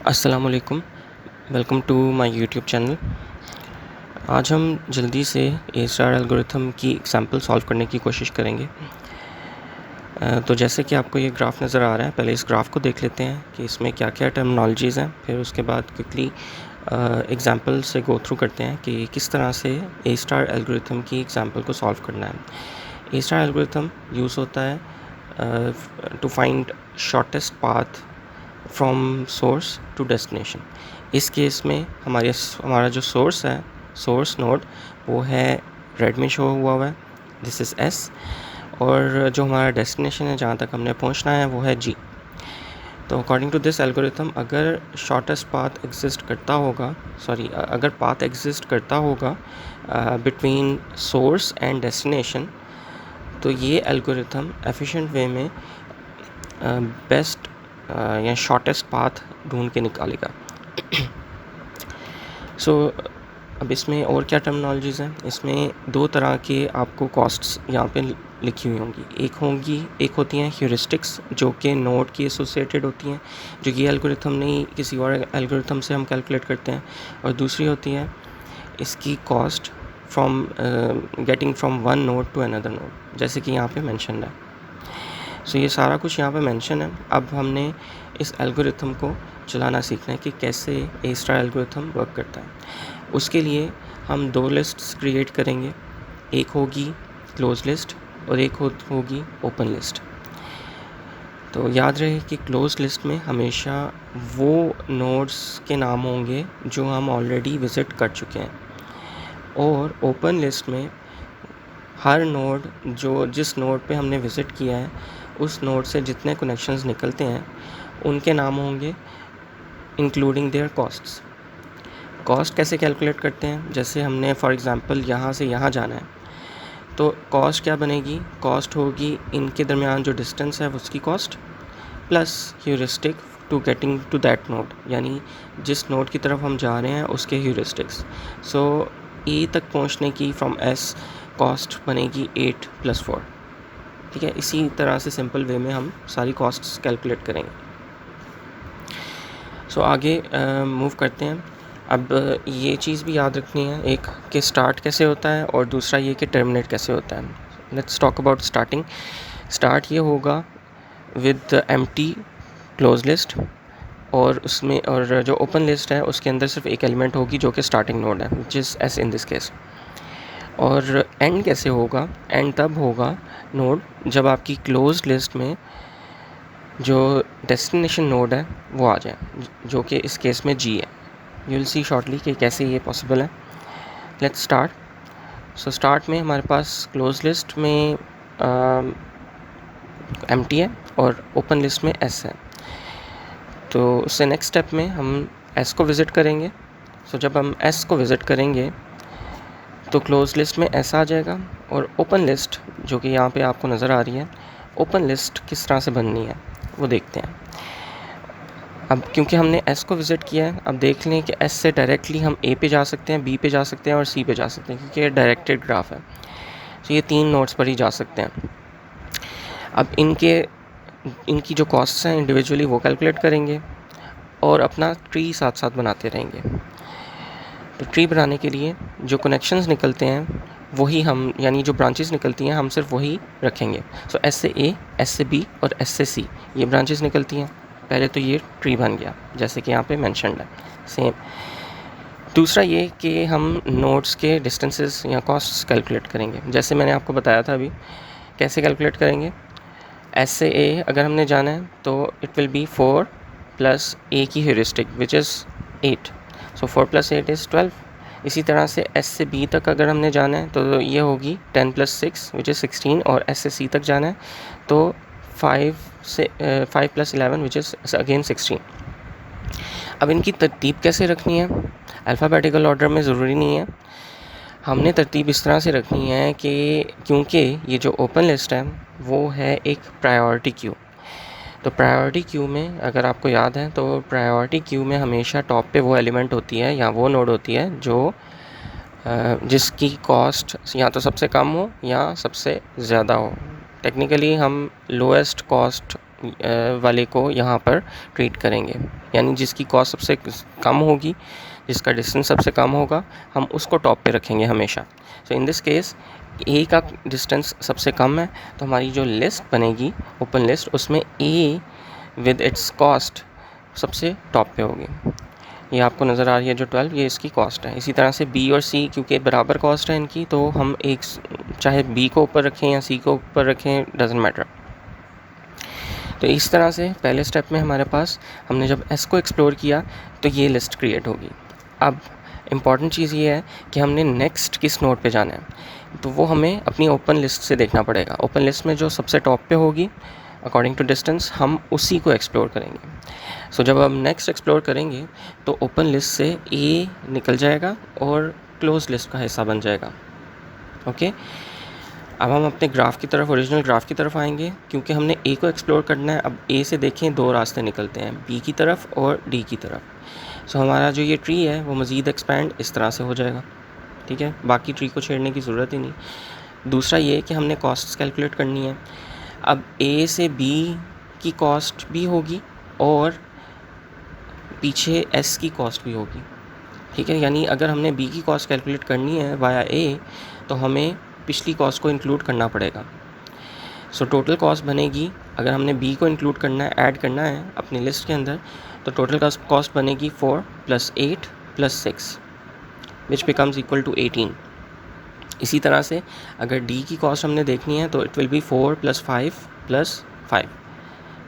अस्सलामुअलैकुम, welcome to my YouTube channel. आज हम जल्दी से ए स्टार एल्गोरिथम की एग्जांपल सॉल्व करने की कोशिश करेंगे। तो जैसे कि आपको ये ग्राफ नज़र आ रहा है, पहले इस ग्राफ को देख लेते हैं कि इसमें क्या क्या टर्मिनोलॉजीज़ हैं, फिर उसके बाद क्विकली एग्जांपल से गो थ्रू करते हैं कि किस तरह से ए स्टार एल्गोरिथम की एग्जांपल को सॉल्व करना है। ए स्टार एल्गोरिथम यूज़ होता है to find shortest path from source to destination. इस केस में हमारा जो सोर्स है, सोर्स नोड, वो है रेड में शो हुआ है, दिस इज़ एस, और जो हमारा डेस्टिनेशन है, जहाँ तक हमने पहुँचना है, वो है जी। तो अकॉर्डिंग टू दिस एल्गोरिथम अगर शॉर्टेस्ट पाथ एग्जिस्ट करता होगा, अगर पाथ एग्जिस्ट करता होगा बिटवीन सोर्स एंड डेस्टिनेशन, तो ये एल्गोरिथम एफिशिएंट वे में बेस्ट या शॉर्टेस्ट पाथ ढूंढ के निकालेगा। अब इसमें और क्या टर्मिनोलॉजीज़ हैं? इसमें दो तरह के आपको कॉस्ट्स यहाँ पे लिखी हुई होंगी। एक होती हैं ह्यूरिस्टिक्स, जो कि नोड की एसोसिएटेड होती हैं, जो कि एल्गोरिथम नहीं किसी और एल्गोरिथम से हम कैलकुलेट करते हैं, और दूसरी होती है इसकी cost from getting from one node to another node, जैसे कि यहाँ पे मेंशन है। ये सारा कुछ यहाँ पे मेंशन है। अब हमने इस एल्गोरिथम को चलाना सीखना है कि कैसे ए स्टार एल्गोरिथम वर्क करता है। उसके लिए हम दो लिस्ट्स क्रिएट करेंगे, एक होगी क्लोज लिस्ट और एक होगी ओपन लिस्ट। तो याद रहे कि क्लोज लिस्ट में हमेशा वो नोड्स के नाम होंगे जो हम ऑलरेडी विज़िट कर चुके हैं, और ओपन लिस्ट में हर नोड जिस नोड पे हमने विज़िट किया है, उस नोड से जितने कनेक्शंस निकलते हैं उनके नाम होंगे इंक्लूडिंग देयर कॉस्ट्स। कॉस्ट कैसे कैलकुलेट करते हैं? जैसे हमने फॉर एग्ज़ाम्पल यहाँ से यहाँ जाना है, तो कॉस्ट क्या बनेगी? कॉस्ट होगी इनके दरमियान जो डिस्टेंस है उसकी cost plus heuristic to getting to that node, यानी जिस नोड की तरफ हम जा रहे हैं उसके ह्यूरिस्टिक्स। ए तक पहुँचने की फ्रॉम एस कॉस्ट बनेगी 8 + 4। ठीक है, इसी तरह से सिंपल वे में हम सारी कॉस्ट्स कैलकुलेट करेंगे। आगे मूव करते हैं। अब ये चीज़ भी याद रखनी है, एक कि स्टार्ट कैसे होता है और दूसरा ये कि टर्मिनेट कैसे होता है। Let's talk about starting. Start ये होगा विद एम्प्टी क्लोज लिस्ट, और जो ओपन लिस्ट है उसके अंदर सिर्फ एक एलिमेंट होगी जो कि स्टार्टिंग नोड है, which is S in this case. और एंड कैसे होगा? एंड तब होगा नोड जब आपकी क्लोज लिस्ट में जो डेस्टिनेशन नोड है वो आ जाए, जो कि इस केस में जी है। यू विल सी शॉर्टली कि कैसे ये पॉसिबल है। Let's start. स्टार्ट में हमारे पास क्लोज लिस्ट में एम्प्टी है और ओपन लिस्ट में एस है। तो उससे नेक्स्ट स्टेप में हम एस को विज़िट करेंगे। जब हम एस को विज़िट करेंगे तो क्लोज लिस्ट में एस आ जाएगा, और ओपन लिस्ट जो कि यहाँ पे आपको नज़र आ रही है, ओपन लिस्ट किस तरह से बननी है वो देखते हैं। अब क्योंकि हमने एस को विज़िट किया है, अब देख लें कि एस से डायरेक्टली हम ए पे जा सकते हैं, बी पे जा सकते हैं और सी पे जा सकते हैं, क्योंकि ये डायरेक्टेड ग्राफ है। ये 3 नोड्स पर ही जा सकते हैं। अब इनकी जो कॉस्ट्स हैं इंडिविजुअली वो कैलकुलेट करेंगे और अपना ट्री साथ साथ बनाते रहेंगे। तो ट्री बनाने के लिए जो कनेक्शंस निकलते हैं वही हम, यानी जो ब्रांचेस निकलती हैं, हम सिर्फ वही रखेंगे। एस से ए, एस से बी और एस से सी ये ब्रांचेस निकलती हैं। पहले तो ये ट्री बन गया जैसे कि यहाँ पे मेंशन्ड है। सेम दूसरा ये कि हम नोड्स के डिस्टेंसेस या कॉस्ट्स कैलकुलेट करेंगे, जैसे मैंने आपको बताया था अभी। कैसे कैलकुलेट करेंगे? एस से ए अगर हमने जाना है तो इट विल बी 4 + ए की ह्यूरिस्टिक विच इज़ 8, 4 + 8 इज़ 12। इसी तरह से एस से बी तक अगर हमने जाना है तो ये होगी 10 + 6 विच इज़ 16, और एस से सी तक जाना है तो 5 + 11 विच इज़ अगेन 16। अब इनकी तरतीब कैसे रखनी है? अल्फ़ाबेटिकल ऑर्डर में ज़रूरी नहीं है, हमने तरतीब इस तरह से रखनी है कि क्योंकि ये जो ओपन लिस्ट है वो है एक प्रायोरिटी क्यू। तो प्रायोरिटी क्यू में अगर आपको याद है, तो प्रायोरिटी क्यू में हमेशा टॉप पे वो एलिमेंट होती है या वो नोड होती है जो जिसकी कॉस्ट या तो सबसे कम हो या सबसे ज़्यादा हो। टेक्निकली हम लोएस्ट कॉस्ट वाले को यहाँ पर ट्रीट करेंगे। यानी जिसकी कॉस्ट सबसे कम होगी, जिसका डिस्टेंस सबसे कम होगा, हम उसको टॉप पे रखेंगे हमेशा। सो इन दिस केस ए का डिस्टेंस सबसे कम है, तो हमारी जो लिस्ट बनेगी ओपन लिस्ट, उसमें ए विद इट्स कॉस्ट सबसे टॉप पे होगी। ये आपको नज़र आ रही है जो 12, ये इसकी कॉस्ट है। इसी तरह से बी और सी, क्योंकि बराबर कॉस्ट है इनकी, तो हम एक चाहे बी को ऊपर रखें या सी को ऊपर रखें, डजेंट मैटर। तो इस तरह से पहले स्टेप में हमारे पास, हमने जब एस को एक्सप्लोर किया तो ये लिस्ट क्रिएट होगी। अब इम्पॉर्टेंट चीज़ ये है कि हमने नेक्स्ट किस नोड पे जाना है, तो वो हमें अपनी ओपन लिस्ट से देखना पड़ेगा। ओपन लिस्ट में जो सबसे टॉप पे होगी अकॉर्डिंग टू डिस्टेंस, हम उसी को एक्सप्लोर करेंगे। सो जब हम नेक्स्ट एक्सप्लोर करेंगे तो ओपन लिस्ट से ए निकल जाएगा और क्लोज लिस्ट का हिस्सा बन जाएगा। ओके, अब हम अपने ग्राफ की तरफ, ओरिजिनल ग्राफ की तरफ आएंगे, क्योंकि हमने ए को एक्सप्लोर करना है। अब ए से देखें 2 रास्ते निकलते हैं, बी की तरफ और डी की तरफ। सो हमारा जो ये ट्री है वो मज़ीद एक्सपैंड इस तरह से हो जाएगा। ठीक है, बाकी ट्री को छेड़ने की ज़रूरत ही नहीं। दूसरा ये कि हमने कॉस्ट्स कैलकुलेट करनी है। अब ए से बी की कॉस्ट भी होगी और पीछे एस की कॉस्ट भी होगी। ठीक है, यानी अगर हमने बी की कॉस्ट कैलकुलेट करनी है वाया ए, तो हमें पिछली कॉस्ट को इंक्लूड करना पड़ेगा। सो टोटल कॉस्ट बनेगी, अगर हमने बी को इंक्लूड करना है, ऐड करना है अपनी लिस्ट के अंदर, तो टोटल कॉस्ट बनेगी 4 + 8 + 6 विच बिकम्स इक्वल टू 18। इसी तरह से अगर डी की कॉस्ट हमने देखनी है तो it will be 4 + 5 + 5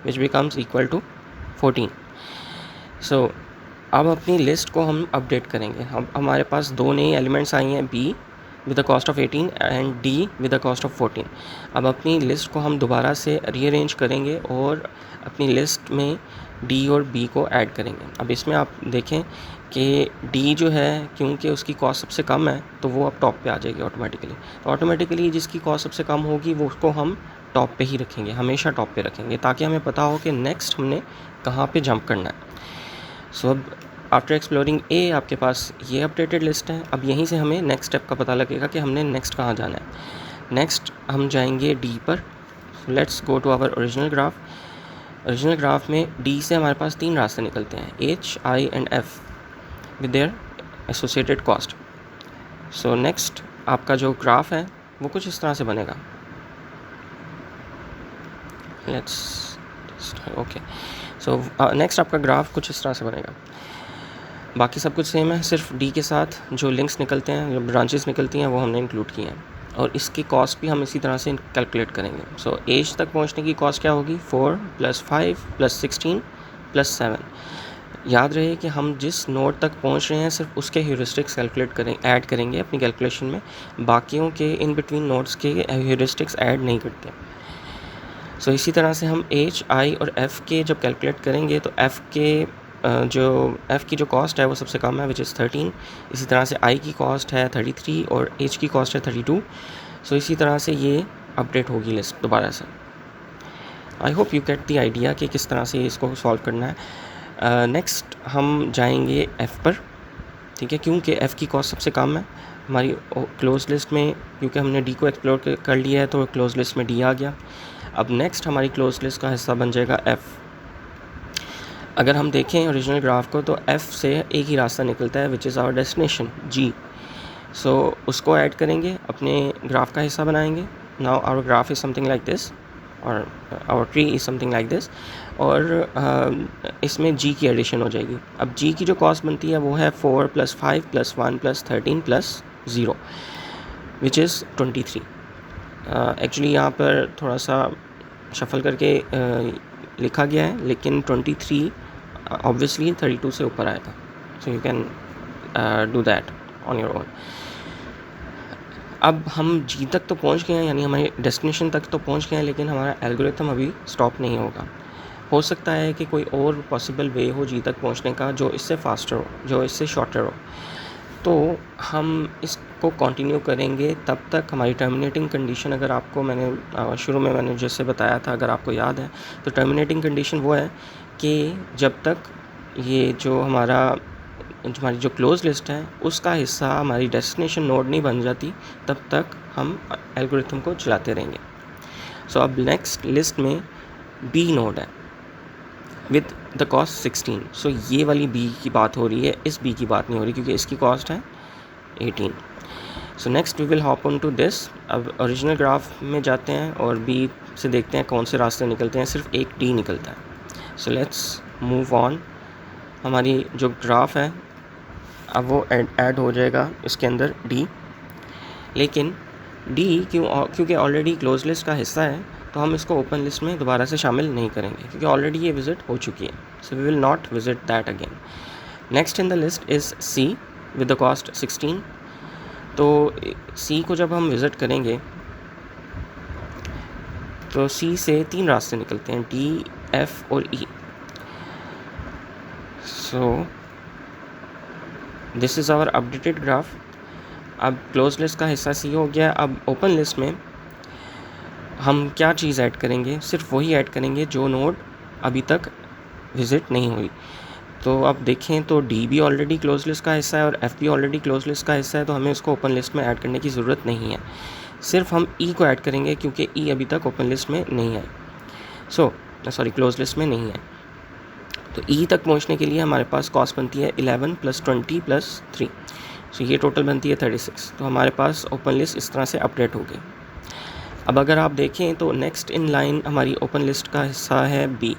which becomes equal to 14। So अब अपनी लिस्ट को हम अपडेट करेंगे। अब हमारे पास 2 नई एलिमेंट्स आई हैं, be with the cost of 18 and D with the cost of 14। अब अपनी लिस्ट को हम दोबारा से रीअरेंज करेंगे और अपनी लिस्ट में डी और बी को ऐड करेंगे। अब इसमें आप देखें कि डी जो है, क्योंकि उसकी कॉस्ट सबसे कम है, तो वो अब टॉप पे आ जाएगी ऑटोमेटिकली। तो ऑटोमेटिकली जिसकी कॉस्ट सबसे कम होगी वो उसको हम टॉप पे ही रखेंगे, हमेशा टॉप पे रखेंगे, ताकि हमें पता हो कि नेक्स्ट हमने कहाँ पे जंप करना है। सो अब आफ्टर एक्सप्लोरिंग ए आपके पास ये अपडेटेड लिस्ट है। अब यहीं से हमें नेक्स्ट स्टेप का पता लगेगा कि हमने नेक्स्ट कहाँ जाना है। नेक्स्ट हम जाएंगे डी पर। Let's go to our original graph. Original graph में डी से हमारे पास 3 रास्ते निकलते हैं, H, I and F with their associated cost. So next आपका जो ग्राफ है वो कुछ इस तरह से बनेगा। ओके, सो नेक्स्ट आपका ग्राफ कुछ इस तरह से बनेगा। बाकी सब कुछ सेम है, सिर्फ डी के साथ जो लिंक्स निकलते हैं, जो ब्रांचेस निकलती हैं, वो हमने इंक्लूड किए हैं और इसकी कॉस्ट भी हम इसी तरह से कैलकुलेट करेंगे। सो एज तक पहुंचने की कॉस्ट क्या होगी, 4 + 5 + 16 + 7। याद रहे कि हम जिस नोड तक पहुंच रहे हैं सिर्फ उसके ह्यूरिस्टिक्स कैलकुलेट करें, ऐड करेंगे अपनी कैलकुलेशन में, बाकियों के इन बिटवीन नोड्स के ह्यूरिस्टिक्स ऐड नहीं करते। सो इसी तरह से हम एच, आई और एफ़ के जब कैलकुलेट करेंगे तो एफ़ की जो कॉस्ट है वो सबसे कम है, विच इज़ 13। इसी तरह से आई की कॉस्ट है 33 और एच की कॉस्ट है 32। सो इसी तरह से ये अपडेट होगी लिस्ट दोबारा से। I hope you get the idea कि किस तरह से इसको सॉल्व करना है। नेक्स्ट हम जाएंगे एफ़ पर। ठीक है, क्योंकि एफ़ की कॉस्ट सबसे कम है हमारी क्लोज लिस्ट में, क्योंकि हमने डी को एक्सप्लोर कर लिया है तो क्लोज लिस्ट में डी आ गया। अब नेक्स्ट हमारी क्लोज लिस्ट का हिस्सा बन जाएगा एफ़। अगर हम देखें ओरिजिनल ग्राफ को तो एफ़ से एक ही रास्ता निकलता है, which is our destination G. So उसको ऐड करेंगे, अपने ग्राफ का हिस्सा बनाएंगे। Now our graph is something like this और our tree is something like this, और इसमें जी की एडिशन हो जाएगी। अब जी की जो कॉस्ट बनती है वो है 4 + 5 + 1 + 13 + 0 विच इज़ 23। एक्चुअली यहाँ पर थोड़ा सा शफल करके लिखा गया है, लेकिन 23 ऑब्वियसली 32 से ऊपर आएगा। So you can do that on your own. अब हम जी तक तो पहुंच गए हैं, यानी हमारे डेस्टिनेशन तक तो पहुंच गए हैं, लेकिन हमारा एल्गोरिथम अभी स्टॉप नहीं होगा। हो सकता है कि कोई और पॉसिबल वे हो जी तक पहुंचने का जो इससे फास्टर हो, जो इससे शॉर्टर हो, तो हम इसको कंटिन्यू करेंगे तब तक। हमारी टर्मिनेटिंग कंडीशन, अगर आपको मैंने शुरू में मैंने जैसे बताया था, अगर आपको याद है, तो टर्मिनेटिंग कंडीशन वो है कि जब तक ये जो हमारी जो क्लोज लिस्ट है उसका हिस्सा हमारी डेस्टिनेशन नोड नहीं बन जाती, तब तक हम एल्गोरिथम को चलाते रहेंगे। सो अब नेक्स्ट लिस्ट में बी नोड है विद द कॉस्ट 16। सो ये वाली बी की बात हो रही है, इस बी की बात नहीं हो रही क्योंकि इसकी कॉस्ट है 18। So next we will hop on to this. अब ओरिजिनल ग्राफ में जाते हैं और बी से देखते हैं कौन से रास्ते निकलते हैं। सिर्फ एक डी निकलता है। So let's move on. हमारी जो ग्राफ है अब वो ऐड हो जाएगा इसके अंदर डी, लेकिन डी क्योंकि ऑलरेडी क्लोज लिस्ट का हिस्सा है तो हम इसको ओपन लिस्ट में दोबारा से शामिल नहीं करेंगे क्योंकि ऑलरेडी ये विज़िट हो चुकी है। So we will not visit that again. Next in the list is C with the cost 16। तो सी को जब हम विज़िट करेंगे तो सी से 3 रास्ते निकलते हैं, डी, एफ और E. So this is our updated graph. अब क्लोज लिस्ट का हिस्सा सी हो गया। अब ओपन लिस्ट में हम क्या चीज़ ऐड करेंगे, सिर्फ वही ऐड करेंगे जो नोड अभी तक विज़िट नहीं हुई। तो अब देखें तो डी भी ऑलरेडी क्लोज लिस्ट का हिस्सा है और एफ भी ऑलरेडी क्लोज लिस्ट का हिस्सा है, तो हमें उसको ओपन लिस्ट में ऐड करने की ज़रूरत नहीं है। सिर्फ हम ई को ऐड करेंगे क्योंकि ई अभी तक ओपन लिस्ट में नहीं है, क्लोज लिस्ट में नहीं है। तो ई तक पहुंचने के लिए हमारे पास कॉस्ट बनती है 11 + 20 + 3। सो ये टोटल बनती है 36। तो हमारे पास ओपन लिस्ट इस तरह से अपडेट हो गई। अब अगर आप देखें तो नेक्स्ट इन लाइन हमारी ओपन लिस्ट का हिस्सा है बी।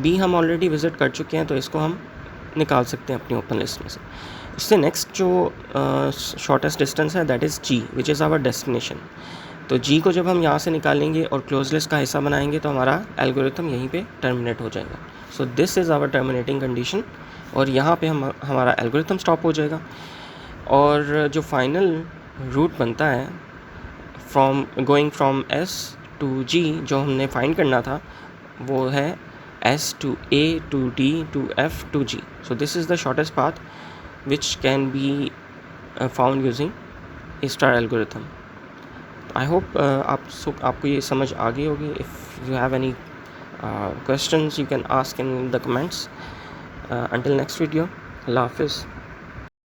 बी हम ऑलरेडी विज़िट कर चुके हैं तो इसको हम निकाल सकते हैं अपनी ओपन लिस्ट में से। इससे नेक्स्ट जो शॉर्टेस्ट डिस्टेंस है that is G, which is our destination. तो जी को जब हम यहाँ से निकालेंगे और क्लोज लिस्ट का हिस्सा बनाएंगे तो हमारा एल्गोरिथम यहीं पे टर्मिनेट हो जाएगा। So this is our terminating condition और यहाँ पे हमारा एल्गोरिथम स्टॉप हो जाएगा। और जो फाइनल रूट बनता है going from S to G, जो हमने फाइंड करना था वो है S to A to D to F to G. So this is the shortest path which can be found using A* algorithm. I hope आपको ये समझ आ गई होगी। If you have any questions you can ask in the comments. Until next video, Allah Hafiz.